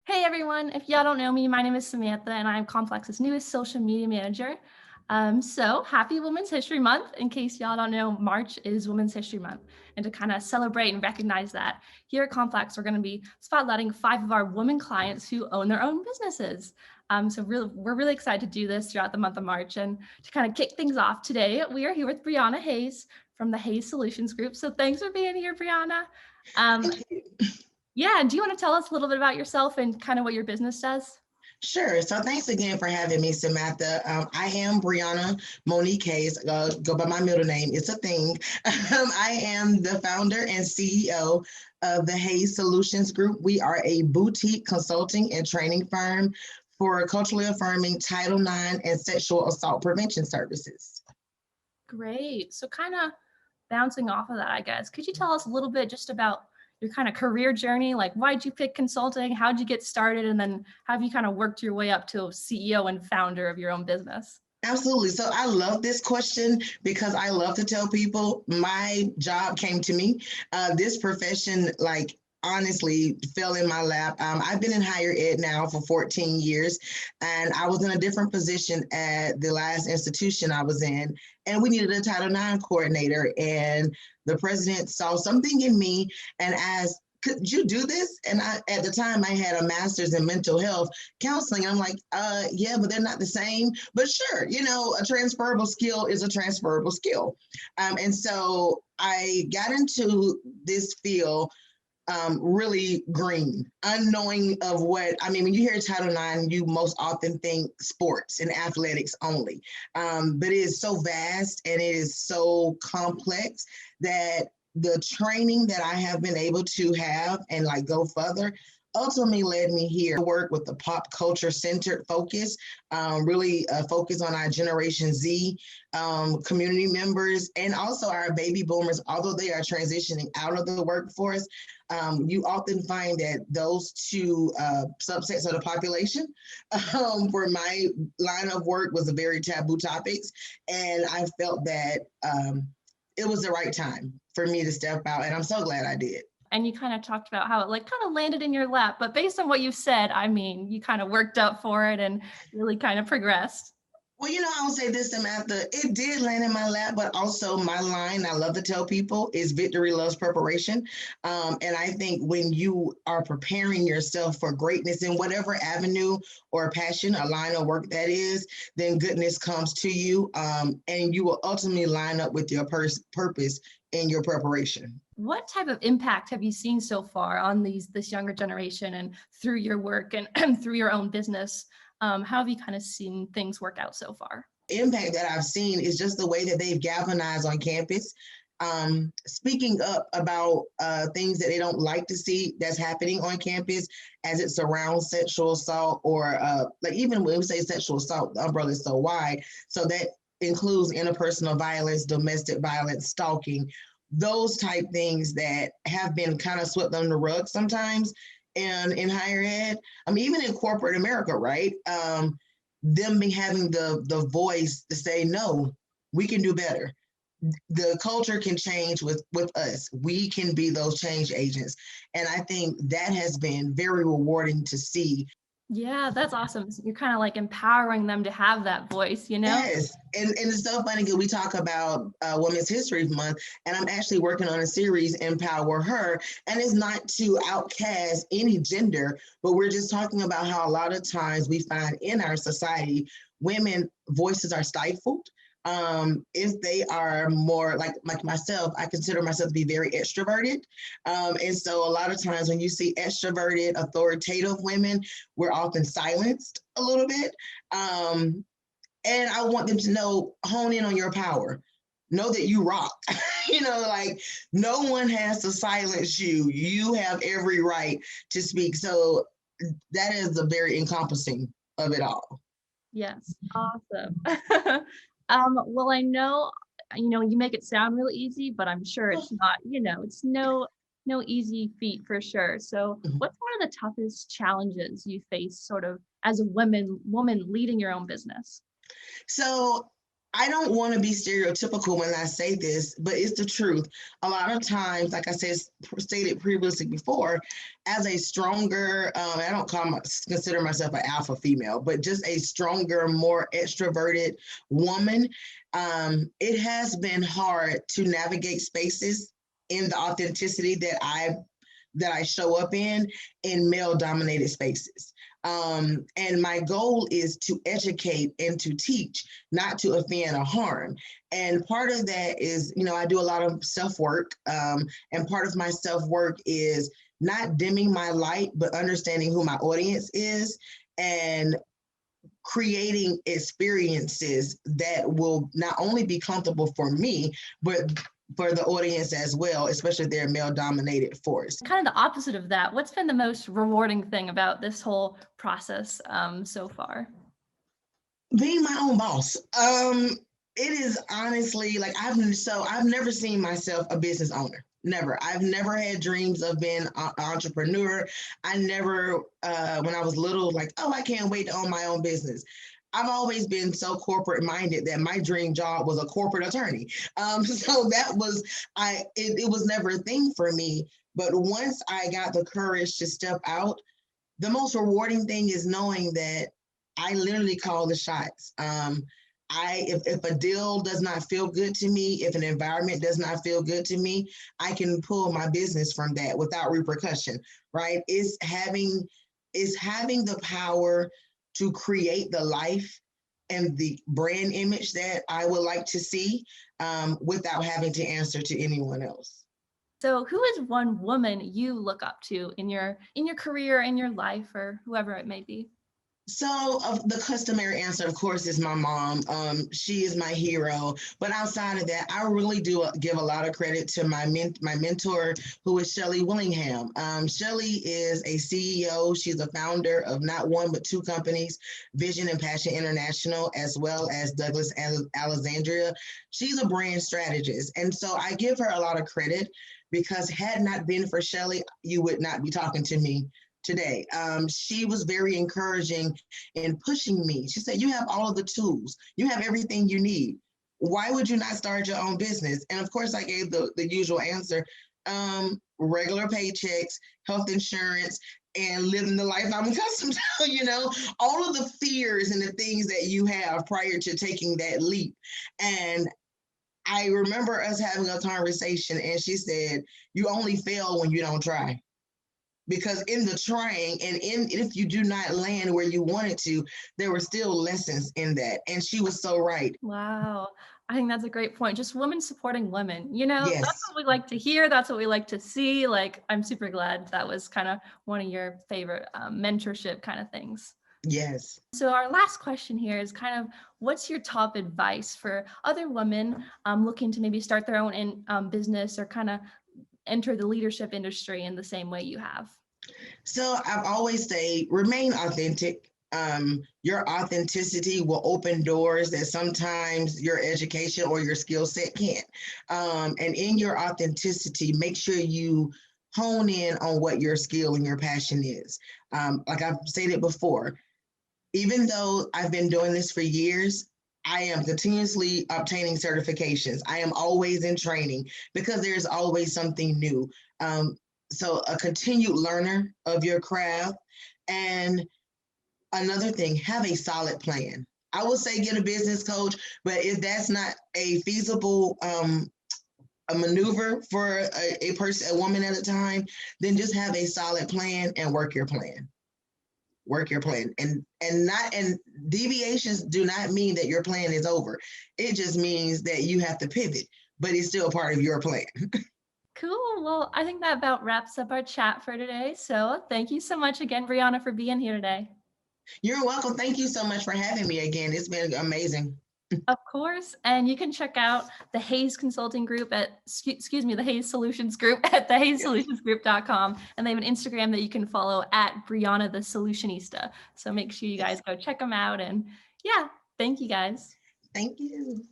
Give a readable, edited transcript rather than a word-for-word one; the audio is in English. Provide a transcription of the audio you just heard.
Hey everyone, if y'all don't know me, my name is Samantha and I'm Komplex's newest social media manager. So happy Women's History Month. In case y'all don't know, March is Women's History Month. And to kind of celebrate and recognize that, here at Complex, we're going to be spotlighting 5 of our women clients who own their own businesses. We're really excited to do this throughout the month of March. And to kind of kick things off today, we are here with Breona Hayes from the Hayes Solutions Group. So thanks for being here, Breona. Um, Thank you. yeah, do you want to tell us a little bit about yourself and kind of what your business does? Sure. So thanks again for having me, Samantha. I am Breona Monique Hayes. Go by my middle name. It's a thing. I am the founder and CEO of the Hayes Solutions Group. We are a boutique consulting and training firm for culturally affirming Title IX and sexual assault prevention services. Great. So kind of bouncing off of that, I guess, could you tell us a little bit just about your kind of career journey? Like, why'd you pick consulting? How'd you get started? And then have you kind of worked your way up to CEO and founder of your own business? Absolutely. So I love this question because I love to tell people my job came to me. This profession, like, honestly fell in my lap. I've been in higher ed now for 14 years, and I was in a different position at the last institution I was in, and we needed a Title IX coordinator. And the president saw something in me and asked, could you do this? And at the time, I had a master's in mental health counseling. I'm like, yeah, but they're not the same. But sure, a transferable skill is a transferable skill. And so I got into this field really green, unknowing of what, I mean, when you hear Title IX, you most often think sports and athletics only. But it is so vast and it is so complex that the training that I have been able to have and like go further ultimately led me here to work with the pop culture centered focus, really focus on our Generation Z community members and also our baby boomers, although they are transitioning out of the workforce. You often find that those two subsets of the population for my line of work was a very taboo topics. And I felt that it was the right time for me to step out. And I'm so glad I did. And you kind of talked about how it like kind of landed in your lap, but based on what you said, I mean, you kind of worked up for it and really kind of progressed. Well, I'll say this, Samantha. It did land in my lap, but also my line I love to tell people is victory loves preparation. And I think when you are preparing yourself for greatness in whatever avenue or passion, a line of work that is, then goodness comes to you. And you will ultimately line up with your purpose in your preparation. What type of impact have you seen so far on this younger generation and through your work and, and through your own business? How have you kind of seen things work out so far? Impact that I've seen is just the way that they've galvanized on campus, speaking up about things that they don't like to see that's happening on campus as it surrounds sexual assault or like even when we say sexual assault, the umbrella is so wide. So that includes interpersonal violence, domestic violence, stalking, those type things that have been kind of swept under the rug sometimes and in higher ed. I mean, even in corporate America, right? Them having the voice to say no, we can do better. The culture can change with us. We can be those change agents, and I think that has been very rewarding to see. Yeah, that's awesome. So you're kind of like empowering them to have that voice, you know? Yes, and it's so funny because we talk about Women's History Month, and I'm actually working on a series, Empower Her, and it's not to outcast any gender, but we're just talking about how a lot of times we find in our society, women voices are stifled. If they are more like myself, I consider myself to be very extroverted, and so a lot of times when you see extroverted, authoritative women, we're often silenced a little bit. And I want them to know, hone in on your power. Know that you rock. Like no one has to silence you. You have every right to speak. So that is the very encompassing of it all. Yes, awesome. Well, I know, you make it sound really easy, but I'm sure it's not, it's no easy feat for sure. So what's one of the toughest challenges you face sort of as a woman leading your own business? So I don't want to be stereotypical when I say this, but it's the truth. A lot of times, like I said, stated previously before, as a stronger, I don't consider myself an alpha female, but just a stronger, more extroverted woman, it has been hard to navigate spaces in the authenticity that I show up in male dominated spaces. And my goal is to educate and to teach, not to offend or harm. And part of that is, I do a lot of self work. And part of my self work is not dimming my light, but understanding who my audience is and creating experiences that will not only be comfortable for me, but for the audience as well, especially if they're male dominated force. Kind of the opposite of that. What's been the most rewarding thing about this whole process so far? Being my own boss. It is honestly like I've never seen myself a business owner. Never. I've never had dreams of being an entrepreneur. I never, when I was little, like, oh, I can't wait to own my own business. I've always been so corporate minded that my dream job was a corporate attorney. So that was it was never a thing for me. But once I got the courage to step out, the most rewarding thing is knowing that I literally call the shots. If a deal does not feel good to me, if an environment does not feel good to me, I can pull my business from that without repercussion. Right? It's having the power to create the life and the brand image that I would like to see, without having to answer to anyone else. So, who is one woman you look up to in your career, in your life, or whoever it may be? So, the customary answer, of course, is my mom. She is my hero. But outside of that, I really do give a lot of credit to my mentor, who is Shelly Willingham. Shelly is a CEO. She's a founder of not one but two companies, Vision and Passion International, as well as Douglas Alexandria. She's a brand strategist, and so I give her a lot of credit because had not been for Shelly, you would not be talking to me today. She was very encouraging in pushing me. She said, "You have all of the tools, you have everything you need. Why would you not start your own business?" And of course, I gave the usual answer, regular paychecks, health insurance, and living the life I'm accustomed to, all of the fears and the things that you have prior to taking that leap. And I remember us having a conversation, and she said, "You only fail when you don't try." Because in the trying and if you do not land where you wanted to, there were still lessons in that. And she was so right. Wow. I think that's a great point. Just women supporting women. That's Yes, what we like to hear. That's what we like to see. Like, I'm super glad that was kind of one of your favorite mentorship kind of things. yes. So, our last question here is kind of what's your top advice for other women looking to maybe start their own business or kind of enter the leadership industry in the same way you have? So I've always say remain authentic. Your authenticity will open doors that sometimes your education or your skill set can't. And in your authenticity, make sure you hone in on what your skill and your passion is. Like I've stated before, even though I've been doing this for years, I am continuously obtaining certifications. I am always in training because there's always something new. So, a continued learner of your craft. And another thing, have a solid plan. I would say get a business coach, but if that's not a feasible a maneuver for a person, a woman at a time, then just have a solid plan and work your plan and deviations do not mean that your plan is over. It just means that you have to pivot, but it's still part of your plan. Cool. Well, I think that about wraps up our chat for today. So, thank you so much again, Brianna, for being here today. You're welcome. Thank you so much for having me again. It's been amazing. Of course. And you can check out the Hayes Consulting Group the Hayes Solutions Group at thehayessolutionsgroup.com. And they have an Instagram that you can follow at Brianna the Solutionista. So make sure you guys go check them out. And yeah, thank you guys. Thank you.